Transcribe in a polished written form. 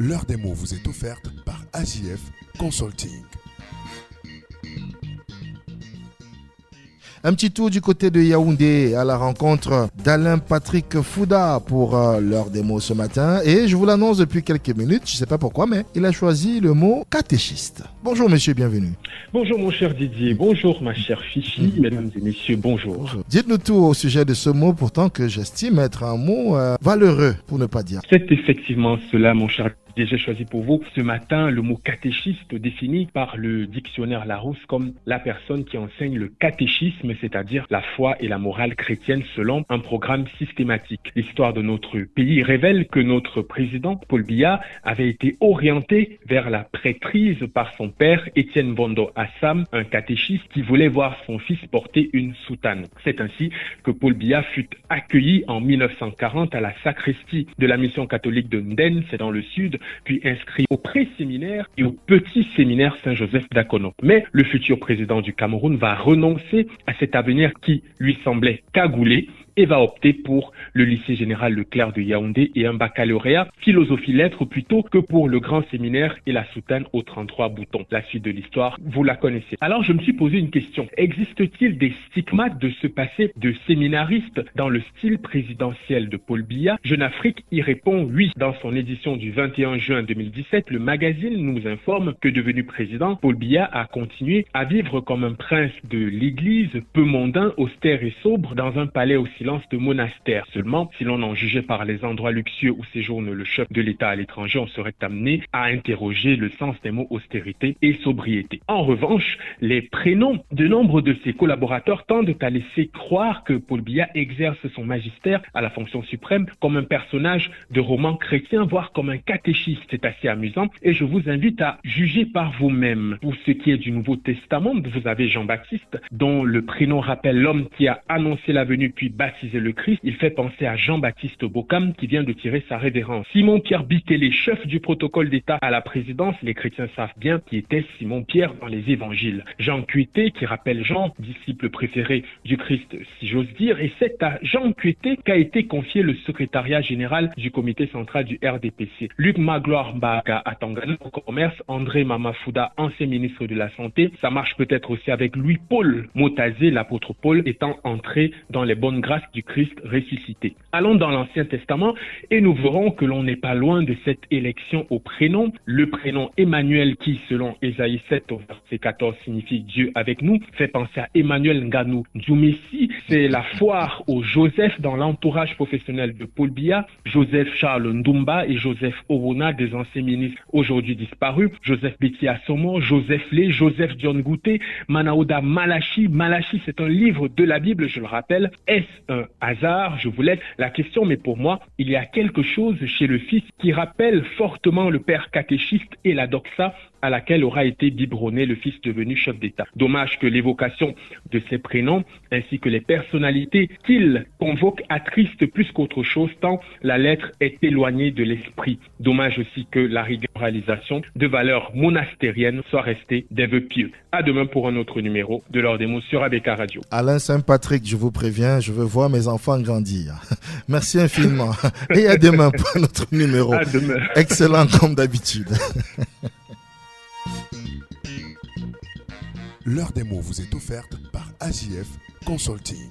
L'heure des mots vous est offerte par AJF Consulting. Un petit tour du côté de Yaoundé à la rencontre d'Alain Patrick Fouda pour l'heure des mots ce matin. Et je vous l'annonce depuis quelques minutes, je ne sais pas pourquoi, mais il a choisi le mot catéchiste. Bonjour monsieur, bienvenue. Bonjour mon cher Didier, bonjour ma chère Fichi, mesdames et messieurs, bonjour. Dites-nous tout au sujet de ce mot, pourtant que j'estime être un mot valeureux, pour ne pas dire. C'est effectivement cela mon cher Didier. J'ai choisi pour vous ce matin le mot catéchiste défini par le dictionnaire Larousse comme la personne qui enseigne le catéchisme, c'est-à-dire la foi et la morale chrétienne selon un programme systématique. L'histoire de notre pays révèle que notre président, Paul Biya, avait été orienté vers la prêtrise par son père, Étienne Bondo Assam, un catéchiste qui voulait voir son fils porter une soutane. C'est ainsi que Paul Biya fut accueilli en 1940 à la sacristie de la mission catholique de Nden, c'est dans le sud, puis inscrit au pré-séminaire et au petit séminaire Saint-Joseph d'Akono. Mais le futur président du Cameroun va renoncer à cet avenir qui lui semblait cagoulé et va opter pour le lycée général Leclerc de Yaoundé et un baccalauréat philosophie lettres plutôt que pour le grand séminaire et la soutane aux 33 boutons. La suite de l'histoire, vous la connaissez. Alors je me suis posé une question. Existe-t-il des stigmates de ce passé de séminariste dans le style présidentiel de Paul Biya? Jeune Afrique y répond oui. Dans son édition du 21 juin 2017, le magazine nous informe que devenu président, Paul Biya a continué à vivre comme un prince de l'église, peu mondain, austère et sobre, dans un palais au silence de monastère. Seulement, si l'on en jugeait par les endroits luxueux où séjourne le chef de l'État à l'étranger, on serait amené à interroger le sens des mots austérité et sobriété. En revanche, les prénoms de nombre de ses collaborateurs tendent à laisser croire que Paul Biya exerce son magistère à la fonction suprême comme un personnage de roman chrétien, voire comme un catéchiste. C'est assez amusant et je vous invite à juger par vous-même. Pour ce qui est du Nouveau Testament, vous avez Jean-Baptiste, dont le prénom rappelle l'homme qui a annoncé la venue puis baptisé le Christ. Il fait penser à Jean-Baptiste Bocam qui vient de tirer sa révérence. Simon-Pierre Bikele, chef du protocole d'État à la présidence, les chrétiens savent bien qui était Simon-Pierre dans les évangiles. Jean Cueté qui rappelle Jean, disciple préféré du Christ si j'ose dire, et c'est à Jean Cueté qu'a été confié le secrétariat général du comité central du RDPC. Luc Magloire Mbaka à Tangana au commerce, André Mamafouda, ancien ministre de la Santé. Ça marche peut-être aussi avec Louis-Paul Motazé, l'apôtre Paul étant entré dans les bonnes grâces du Christ ressuscité. Allons dans l'Ancien Testament et nous verrons que l'on n'est pas loin de cette élection au prénom. Le prénom Emmanuel qui, selon Ésaïe 7 au verset 14, signifie Dieu avec nous, fait penser à Emmanuel Nganou Djoumessi. C'est la foire au Joseph dans l'entourage professionnel de Paul Biya. Joseph Charles Ndumba et Joseph Owona, des anciens ministres aujourd'hui disparus. Joseph Betty Assomo, Joseph Lé, Joseph John Gouté, Manaouda Malachi. Malachi, c'est un livre de la Bible, je le rappelle. Est-ce un hasard? Je vous laisse la question, mais pour moi, il y a quelque chose chez le fils qui rappelle fortement le père catéchiste et la doxa à laquelle aura été biberonné le fils devenu chef d'État. Dommage que l'évocation de ses prénoms ainsi que les personnalités qu'il convoque attristent plus qu'autre chose tant la lettre est éloignée de l'esprit. Dommage aussi que la réalisation de valeurs monastériennes soit restée des vœux pieux. À demain pour un autre numéro de l'heure des mots sur ABK Radio. Alain Saint-Patrick, je vous préviens, je veux voir mes enfants grandir. Merci infiniment. Et à demain pour un autre numéro. À demain. Excellent comme d'habitude. L'heure des mots vous est offerte par AJF Consulting.